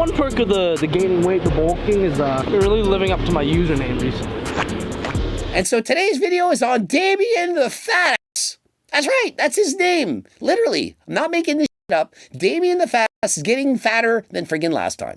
one perk of the gaining weight, the bulking, is really living up to my username recently. And so today's video is on Damien the Fat Ass. That's right, that's his name. Literally, I'm not making this shit up. Damien the Fat Ass is getting fatter than friggin' last time.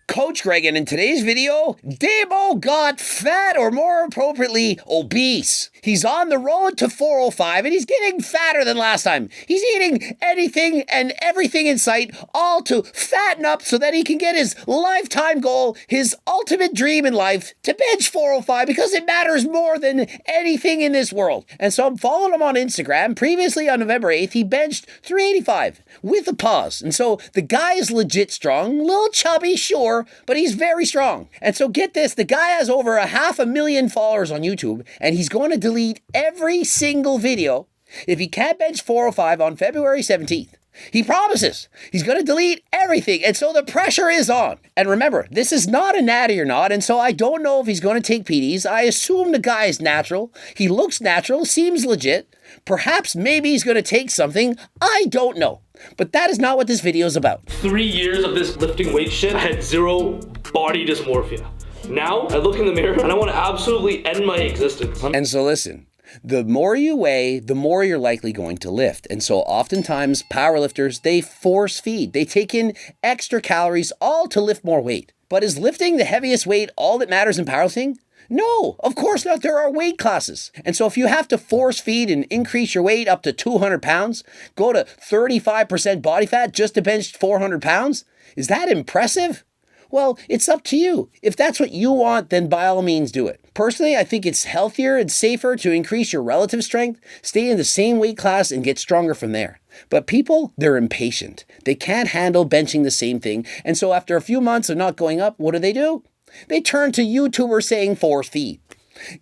Coach Greg, and in today's video, Damo got fat, or more appropriately, obese. He's on the road to 405 and he's getting fatter than last time. He's eating anything and everything in sight, all to fatten up so that he can get his lifetime goal, his ultimate dream in life, to bench 405 because it matters more than anything in this world. And so I'm following him on Instagram. Previously on November 8th, he benched 385 with a pause. And so the guy is legit strong, a little chubby, sure, but he's very strong. And so get this, the guy has over 500,000 followers on YouTube, and he's going to delete every single video if he can't bench 405 on February 17th. He promises he's going to delete everything, and so the pressure is on. And remember, this is not a natty or not, and so I don't know if he's going to take PDs. I assume the guy is natural. He looks natural, seems legit. Perhaps maybe he's going to take something. I don't know. But that is not what this video is about. 3 years of this lifting weight shit, I had zero body dysmorphia. Now, I look in the mirror and I want to absolutely end my existence. And so listen, the more you weigh, the more you're likely going to lift. And so oftentimes powerlifters, they force feed. They take in extra calories, all to lift more weight. But is lifting the heaviest weight all that matters in powerlifting? No, of course not. There are weight classes. And so if you have to force feed and increase your weight up to 200 pounds, go to 35% body fat just to bench 400 pounds, is that impressive? Well, it's up to you. If that's what you want, then by all means do it. Personally, I think it's healthier and safer to increase your relative strength, stay in the same weight class, and get stronger from there. But people, they're impatient. They can't handle benching the same thing. And so after a few months of not going up, what do? They turn to YouTubers saying force feed.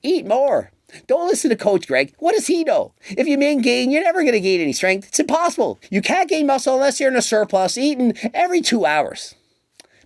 Eat more. Don't listen to Coach Greg. What does he know? If you main gain, you're never going to gain any strength. It's impossible. You can't gain muscle unless you're in a surplus, eating every 2 hours.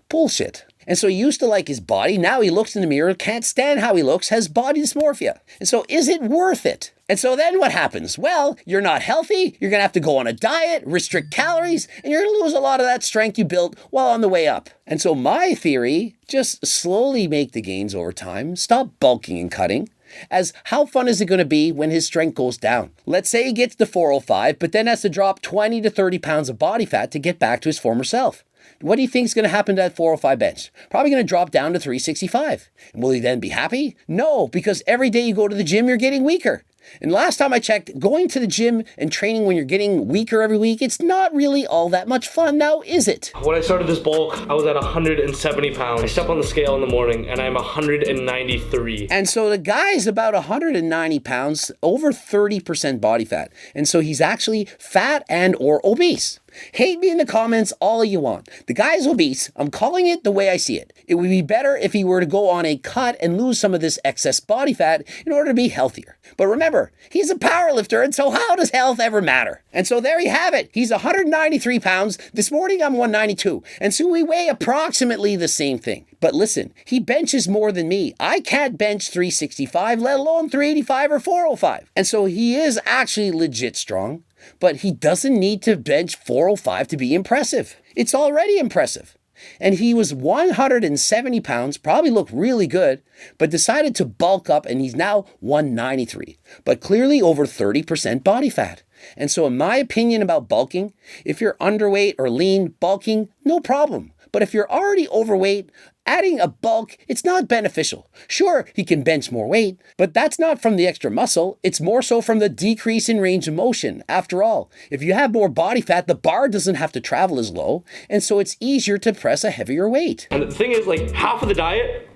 Bullshit. And so he used to like his body. Now he looks in the mirror, can't stand how he looks, has body dysmorphia. And so is it worth it? And so then what happens? Well, you're not healthy. You're going to have to go on a diet, restrict calories, and you're going to lose a lot of that strength you built while on the way up. And so my theory, just slowly make the gains over time. Stop bulking and cutting. As how fun is it going to be when his strength goes down? Let's say he gets to 405, but then has to drop 20 to 30 pounds of body fat to get back to his former self. What do you think is going to happen to that 405 bench? Probably going to drop down to 365. Will he then be happy? No, because every day you go to the gym, you're getting weaker. And last time I checked, going to the gym and training when you're getting weaker every week, it's not really all that much fun now, is it? When I started this bulk, I was at 170 pounds. I step on the scale in the morning and I'm 193. And so the guy's about 190 pounds, over 30% body fat. And so he's actually fat and or obese. Hate me in the comments all you want. The guy's obese. I'm calling it the way I see it. It would be better if he were to go on a cut and lose some of this excess body fat in order to be healthier. But remember, he's a power lifter, and so how does health ever matter? And so there you have it. He's 193 pounds. This morning I'm 192. And so we weigh approximately the same thing. But listen, he benches more than me. I can't bench 365, let alone 385 or 405. And so he is actually legit strong. But he doesn't need to bench 405 to be impressive. It's already impressive. And he was 170 pounds, probably looked really good, but decided to bulk up and he's now 193, but clearly over 30% body fat. And so in my opinion about bulking, if you're underweight or lean, bulking, no problem. But if you're already overweight, adding a bulk, it's not beneficial. Sure, he can bench more weight, but that's not from the extra muscle. It's more so from the decrease in range of motion. After all, if you have more body fat, the bar doesn't have to travel as low, and so it's easier to press a heavier weight. And the thing is, like, half of the diet,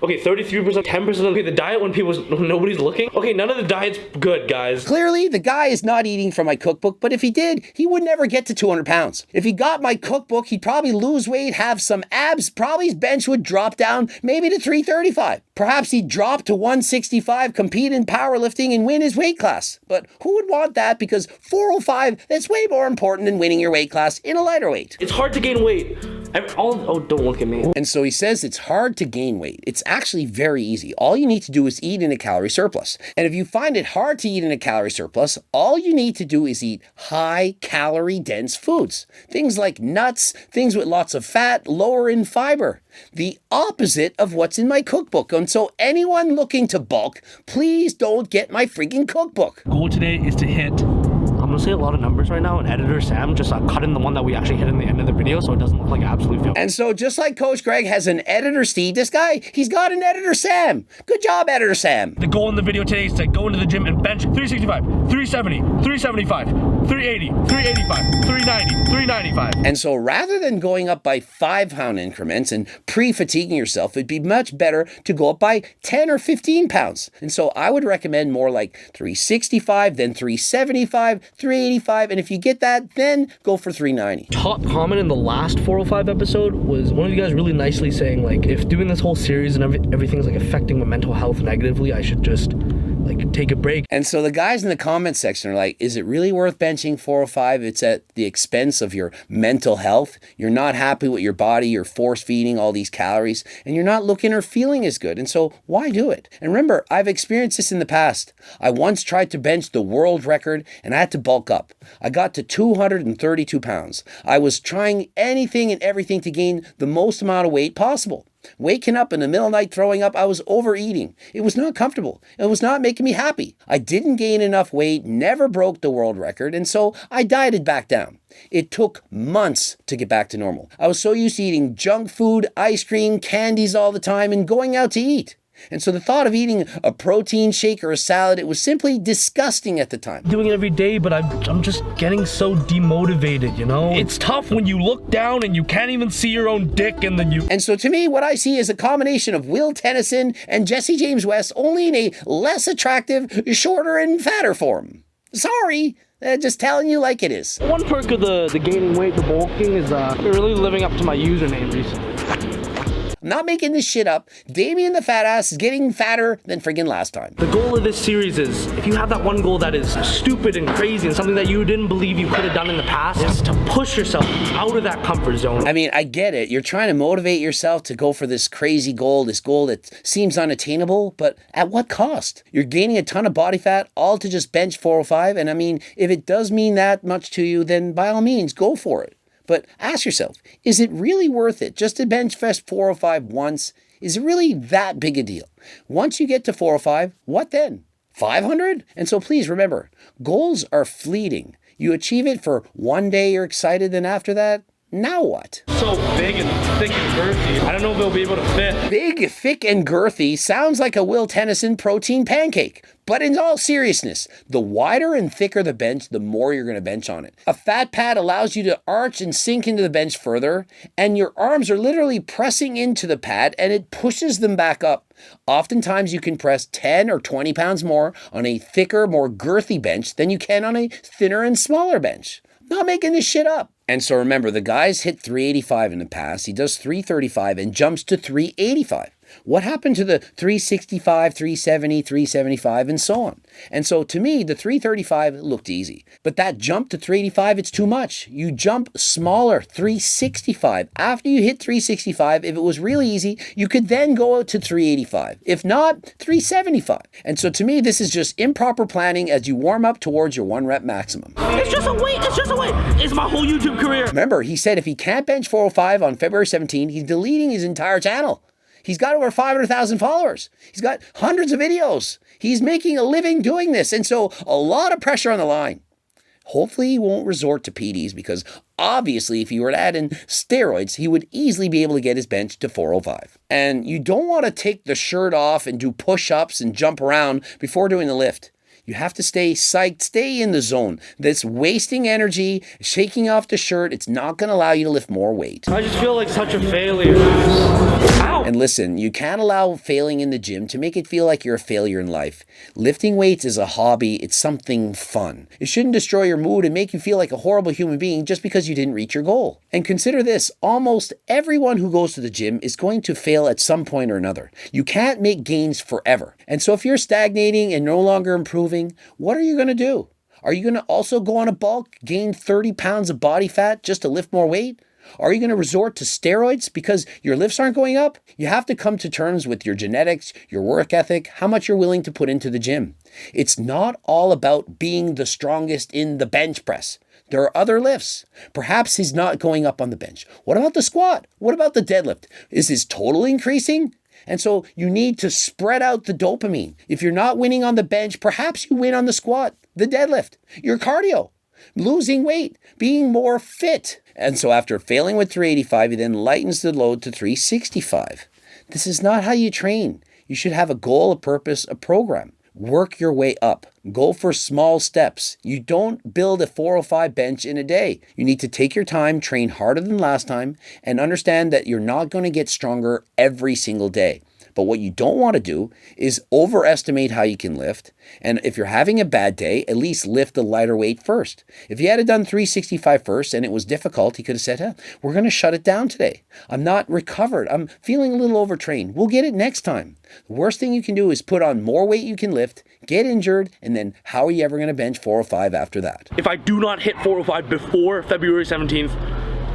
okay, 33%, 10% of the diet when nobody's looking. Okay, none of the diet's good, guys. Clearly, the guy is not eating from my cookbook, but if he did, he would never get to 200 pounds. If he got my cookbook, he'd probably lose weight, have some abs, probably his bench would drop down maybe to 335. Perhaps he'd drop to 165, compete in powerlifting, and win his weight class. But who would want that? Because 405, that's way more important than winning your weight class in a lighter weight. It's hard to gain weight Oh, don't look at me. And so he says it's hard to gain weight. It's actually very easy. All you need to do is eat in a calorie surplus. And if you find it hard to eat in a calorie surplus, all you need to do is eat high calorie dense foods. Things like nuts, things with lots of fat, lower in fiber. The opposite of what's in my cookbook. And so anyone looking to bulk, please don't get my freaking cookbook. Goal today is to hit, I'm gonna say a lot of numbers right now, and editor Sam just cut in the one that we actually hit in the end of the video so it doesn't look like an absolute fail. And so just like Coach Greg has an editor Steve, this guy, he's got an editor Sam. Good job, editor Sam. The goal in the video today is to go into the gym and bench 365, 370, 375, 380, 385, 390, 395. And so rather than going up by 5-pound increments and pre-fatiguing yourself, it'd be much better to go up by 10 or 15 pounds. And so I would recommend more like 365, then 375, 385, and if you get that, then go for 390. Top comment in the last 405 episode was one of you guys really nicely saying, like, if doing this whole series and everything's like affecting my mental health negatively, I should just like take a break. And so the guys in the comment section are like, is it really worth benching 405? It's at the expense of your mental health. You're not happy with your body, you're force feeding all these calories, and you're not looking or feeling as good. And so why do it? And remember, I've experienced this in the past. I once tried to bench the world record and I had to bulk up. I got to 232 pounds. I was trying anything and everything to gain the most amount of weight possible. Waking up in the middle of the night, throwing up, I was overeating. It was not comfortable. It was not making me happy. I didn't gain enough weight, never broke the world record, and so I dieted back down. It took months to get back to normal. I was so used to eating junk food, ice cream, candies all the time, and going out to eat. And so the thought of eating a protein shake or a salad, it was simply disgusting at the time. Doing it every day, but I'm just getting so demotivated, you know? It's tough when you look down and you can't even see your own dick and then you... And so to me, what I see is a combination of Will Tennyson and Jesse James West, only in a less attractive, shorter and fatter form. Sorry. Just telling you like it is. One perk of the gaining weight, the bulking, is really living up to my username recently. I'm not making this shit up. Damien the fat ass is getting fatter than friggin' last time. The goal of this series is, if you have that one goal that is stupid and crazy and something that you didn't believe you could have done in the past, is to push yourself out of that comfort zone. I mean, I get it. You're trying to motivate yourself to go for this crazy goal, this goal that seems unattainable, but at what cost? You're gaining a ton of body fat, all to just bench 405, and I mean, if it does mean that much to you, then by all means, go for it. But ask yourself, is it really worth it just to bench fest 405 once? Is it really that big a deal? Once you get to 405, what then? 500? And so please remember, goals are fleeting. You achieve it for one day, you're excited, then after that, now what? So big and thick and girthy. I don't know if they'll be able to fit. Big, thick, and girthy sounds like a Will Tennyson protein pancake. But in all seriousness, the wider and thicker the bench, the more you're going to bench on it. A fat pad allows you to arch and sink into the bench further, and your arms are literally pressing into the pad, and it pushes them back up. Oftentimes, you can press 10 or 20 pounds more on a thicker, more girthy bench than you can on a thinner and smaller bench. I'm not making this shit up. And so remember, the guy's hit 385 in the past. He does 335 and jumps to 385. What happened to the 365, 370, 375, and so on? And so to me, the 335 looked easy. But that jump to 385, it's too much. You jump smaller, 365. After you hit 365, if it was really easy, you could then go out to 385. If not, 375. And so to me, this is just improper planning as you warm up towards your 1 rep maximum. It's just a weight, it's just a weight. It's my whole YouTube career. Remember, he said if he can't bench 405 on February 17, he's deleting his entire channel. He's got over 500,000 followers. He's got hundreds of videos. He's making a living doing this. And so a lot of pressure on the line. Hopefully he won't resort to PDs because obviously if he were to add in steroids, he would easily be able to get his bench to 405. And you don't want to take the shirt off and do push-ups and jump around before doing the lift. You have to stay psyched, stay in the zone. That's wasting energy, shaking off the shirt. It's not going to allow you to lift more weight. I just feel like such a failure. Ow! And listen, you can't allow failing in the gym to make it feel like you're a failure in life. Lifting weights is a hobby. It's something fun. It shouldn't destroy your mood and make you feel like a horrible human being just because you didn't reach your goal. And consider this, almost everyone who goes to the gym is going to fail at some point or another. You can't make gains forever. And so if you're stagnating and no longer improving, what are you going to do? Are you going to also go on a bulk, gain 30 pounds of body fat just to lift more weight? Are you going to resort to steroids because your lifts aren't going up? You have to come to terms with your genetics, your work ethic, how much you're willing to put into the gym. It's not all about being the strongest in the bench press. There are other lifts. Perhaps he's not going up on the bench. What about the squat? What about the deadlift? Is his total increasing? And so you need to spread out the dopamine. If you're not winning on the bench, perhaps you win on the squat, the deadlift, your cardio, losing weight, being more fit. And so after failing with 385, he then lightens the load to 365. This is not how you train. You should have a goal, a purpose, a program. Work your way up. Go for small steps. You don't build a 405 bench in a day. You need to take your time, train harder than last time, and understand that you're not going to get stronger every single day. But what you don't want to do is overestimate how you can lift. And if you're having a bad day, at least lift the lighter weight first. If he had done 365 first and it was difficult, he could have said, we're going to shut it down today. I'm not recovered. I'm feeling a little overtrained. We'll get it next time. The worst thing you can do is put on more weight you can lift, get injured, and then how are you ever going to bench 405 after that? If I do not hit 405 before February 17th,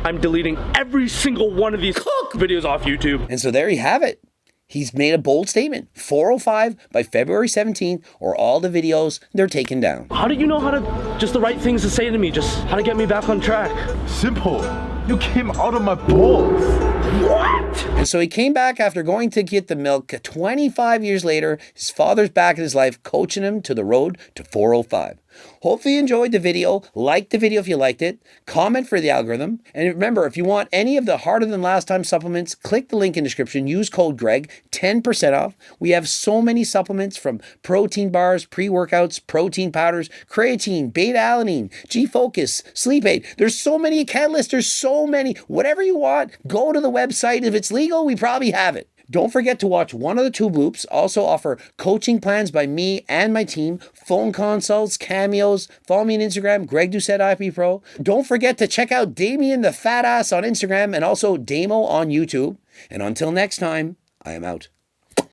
I'm deleting every single one of these videos off YouTube. And so there you have it. He's made a bold statement. 405 by February 17th, or all the videos, they're taken down. How do you know how to, just the right things to say to me, just how to get me back on track? Simple. You came out of my balls. What? And so he came back after going to get the milk. 25 years later, his father's back in his life, coaching him to the road to 405. Hopefully you enjoyed the video. Like the video if you liked it. Comment for the algorithm. And remember, if you want any of the harder than last time supplements, click the link in the description. Use code Greg, 10% off. We have so many supplements from protein bars, pre-workouts, protein powders, creatine, beta-alanine, G-Focus, Sleep Aid. There's so many catalysts. There's so many. Whatever you want, go to the website. If it's legal, we probably have it. Don't forget to watch one of the two bloops. Also offer coaching plans by me and my team, phone consults, cameos. Follow me on Instagram, Greg Doucette IP Pro. Don't forget to check out Damien the Fat Ass on Instagram and also Damo on YouTube. And until next time, I am out.